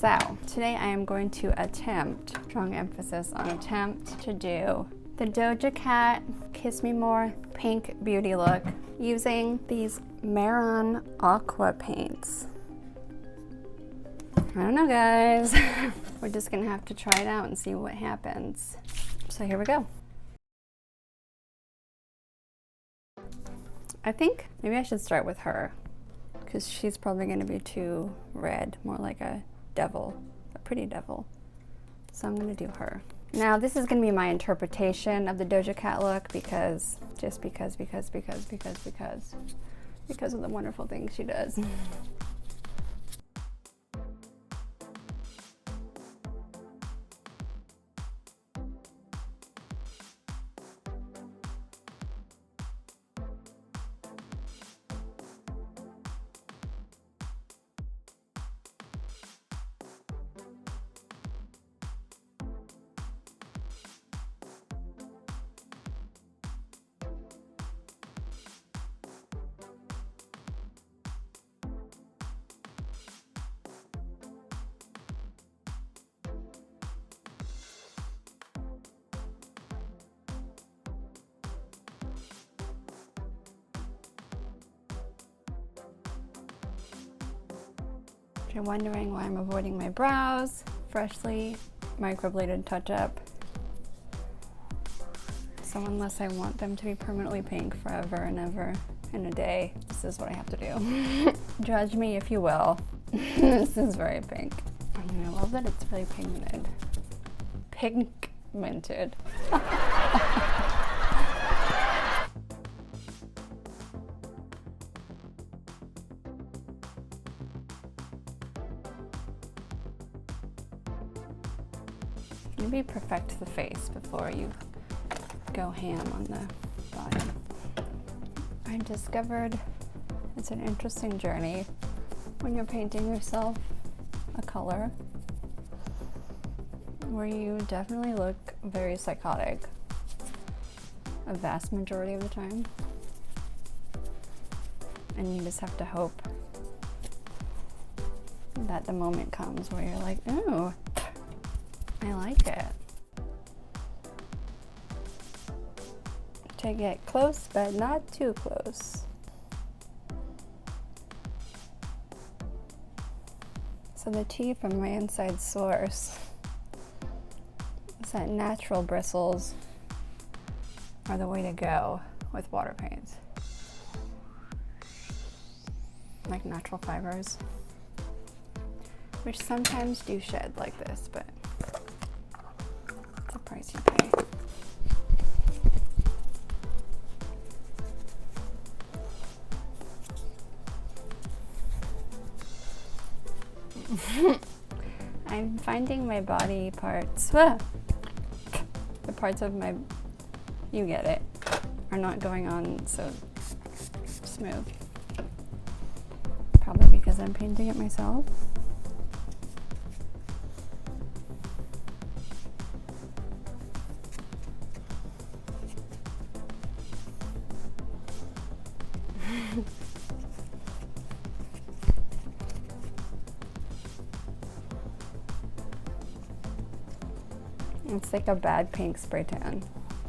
So today I am going to attempt, strong emphasis on attempt, to do the Doja Cat Kiss Me More pink beauty look using these Maron Aqua paints. I don't know, guys. We're just gonna have to try it out and see what happens. So here we go. I think maybe I should start with her because she's probably gonna be too red, more like a devil, a pretty devil. So I'm gonna do her. Now this is gonna be my interpretation of the Doja Cat look because of the wonderful things she does. If you're wondering why I'm avoiding my brows, freshly microbladed touch-up. So unless I want them to be permanently pink forever and ever in a day, this is what I have to do. Judge me if you will. This is very pink. I love that it's really pigmented. Pigmented. Maybe perfect the face before you go ham on the body. I discovered it's an interesting journey when you're painting yourself a color where you definitely look very psychotic a vast majority of the time, and you just have to hope that the moment comes where you're like, ooh, I like it. To get close, but not too close. So the tea from my inside source is that natural bristles are the way to go with water paints. Like natural fibers, which sometimes do shed like this, but it's a price you pay. I'm finding my body parts, the parts of my, you get it, are not going on so smooth. Probably because I'm painting it myself. It's like a bad pink spray tan.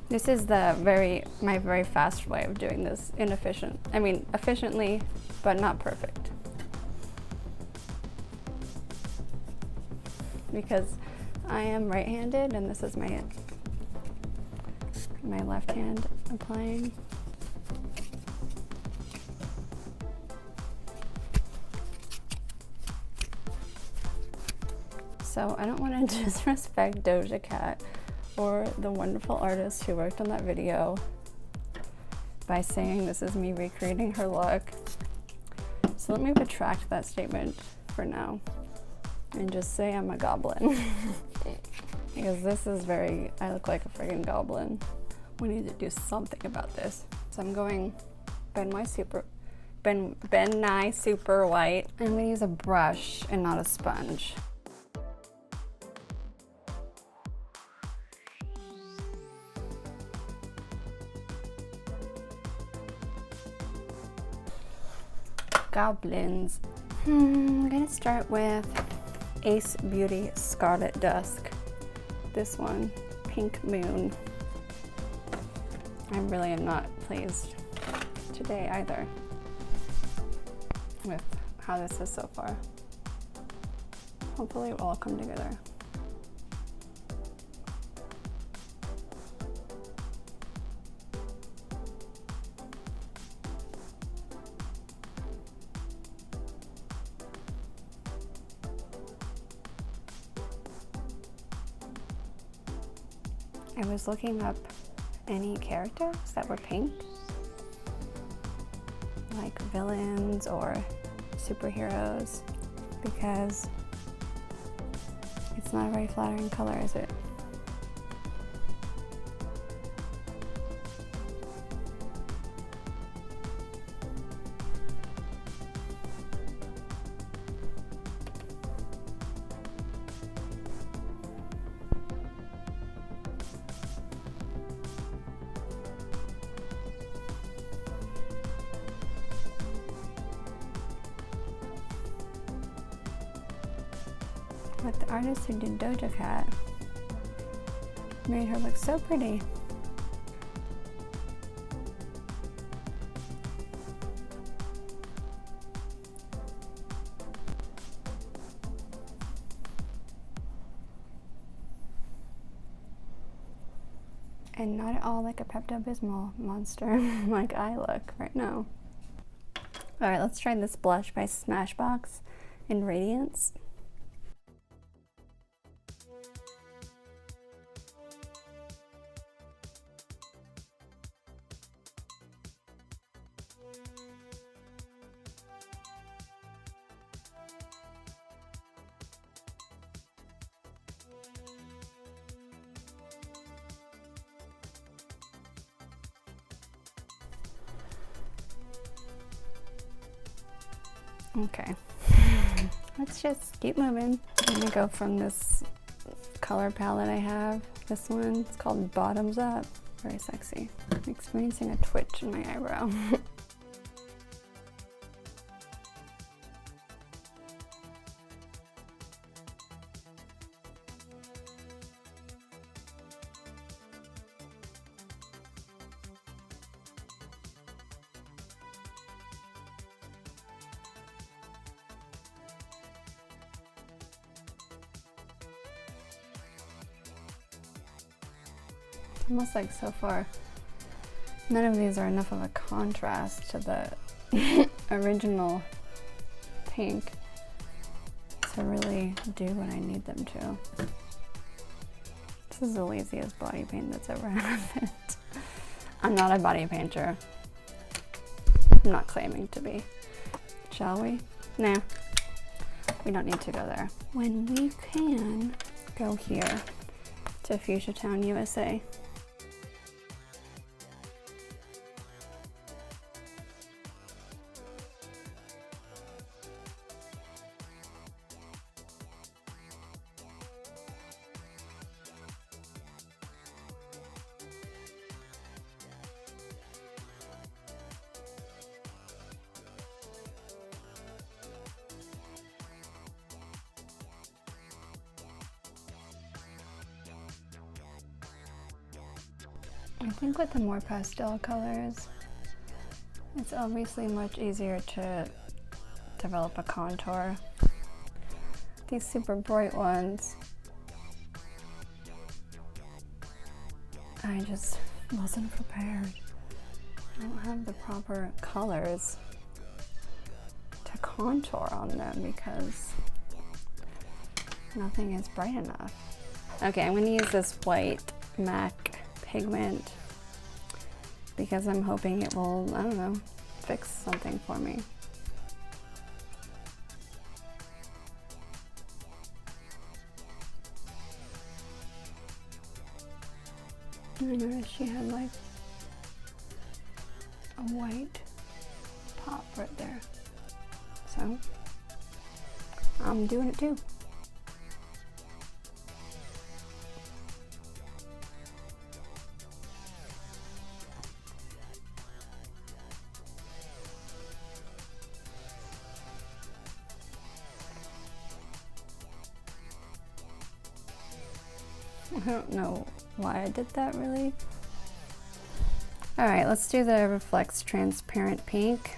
This is my very fast way of doing this, efficiently, but not perfect. Because I am right-handed and this is my left hand applying. So I don't want to disrespect Doja Cat or the wonderful artist who worked on that video by saying this is me recreating her look. So let me retract that statement for now and just say I'm a goblin. Because this is I look like a friggin' goblin. We need to do something about this. So I'm going Ben Nye Super White. I'm gonna use a brush and not a sponge. Goblins. I'm gonna start with Ace Beauty Scarlet Dusk. This one, Pink Moon. I really am not pleased today either with how this is so far. Hopefully it will all come together. I was looking up any characters that were pink, like villains or superheroes, because it's not a very flattering color, is it? But the artist who did Doja Cat made her look so pretty. And not at all like a Pepto-Bismol monster like I look right now. Alright, let's try this blush by Smashbox in Radiance. Okay, let's just keep moving. I'm gonna go from this color palette I have. This one, it's called Bottoms Up. Very sexy. I'm experiencing a twitch in my eyebrow. Almost like so far, none of these are enough of a contrast to the original pink to really do what I need them to. This is the laziest body paint that's ever happened. I'm not a body painter. I'm not claiming to be. Shall we? Nah, we don't need to go there. When we can go here to Fuchsia Town, USA. I think with the more pastel colors, it's obviously much easier to develop a contour. These super bright ones, I just wasn't prepared. I don't have the proper colors to contour on them because nothing is bright enough. Okay, I'm gonna use this white MAC pigment because I'm hoping it will, I don't know, fix something for me. I noticed she had like a white pop right there. So I'm doing it too. I don't know why I did that really. All right, let's do the Reflects Transparent Pink.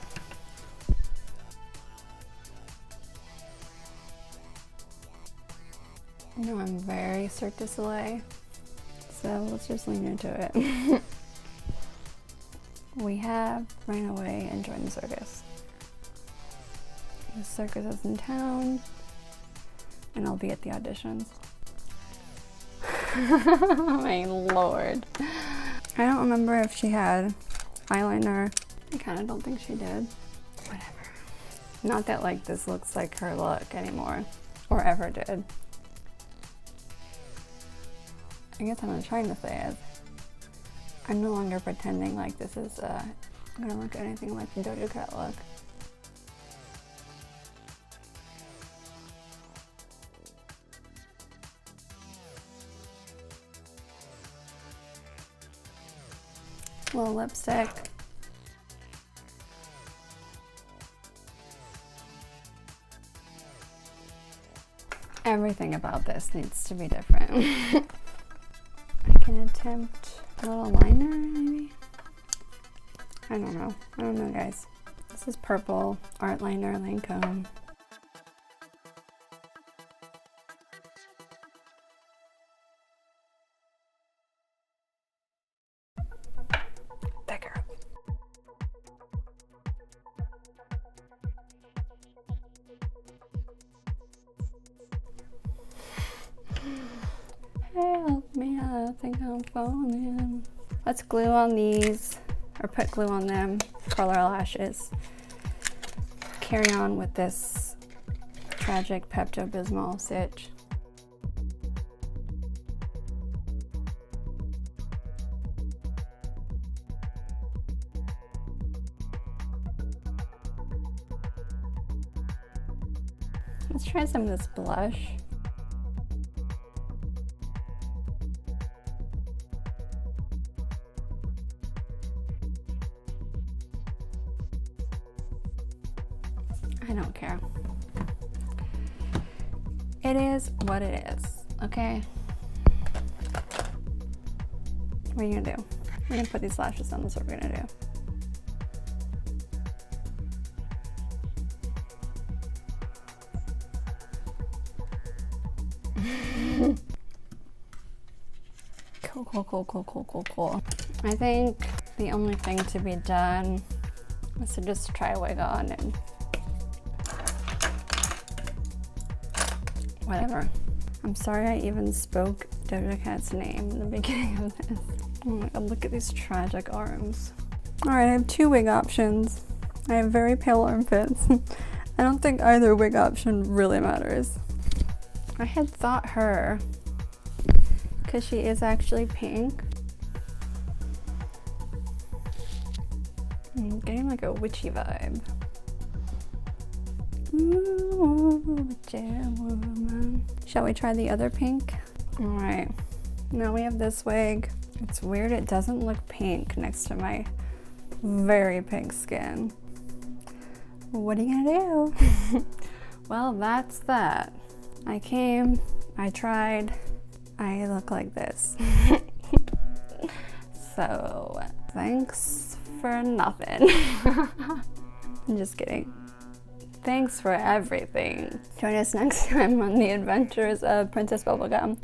You know, I'm very Cirque du Soleil, so let's just lean into it. We have Ran Away and Joined the Circus. The circus is in town, and I'll be at the auditions. Oh my lord. I don't remember if she had eyeliner. I kind of don't think she did. Whatever. Not that like this looks like her look anymore, or ever did. I guess what I'm trying to say is I'm no longer pretending like this is gonna look anything like the Doja Cat look. Little lipstick. Everything about this needs to be different. I can attempt a little liner, maybe? I don't know, guys. This is purple art liner, Lancome. Thicker. Help me, I think I'm falling. Let's glue on these, or put glue on them, curl our lashes. Carry on with this tragic Pepto-Bismol stitch. Let's try some of this blush. I don't care. It is what it is, okay? What are you gonna do? We're gonna put these lashes on, that's what we're gonna do. Cool. I think the only thing to be done is to just try a wig on and whatever. I'm sorry I even spoke Doja Cat's name in the beginning of this. Oh my god, look at these tragic arms. Alright, I have two wig options. I have very pale armpits. I don't think either wig option really matters. I had thought her, because she is actually pink. I'm getting like a witchy vibe. Ooh, witchy woman. Shall we try the other pink? Alright, now we have this wig. It's weird it doesn't look pink next to my very pink skin. What are you gonna do? Well, that's that. I came, I tried, I look like this. So, thanks for nothing. I'm just kidding. Thanks for everything. Join us next time on the adventures of Princess Bubblegum.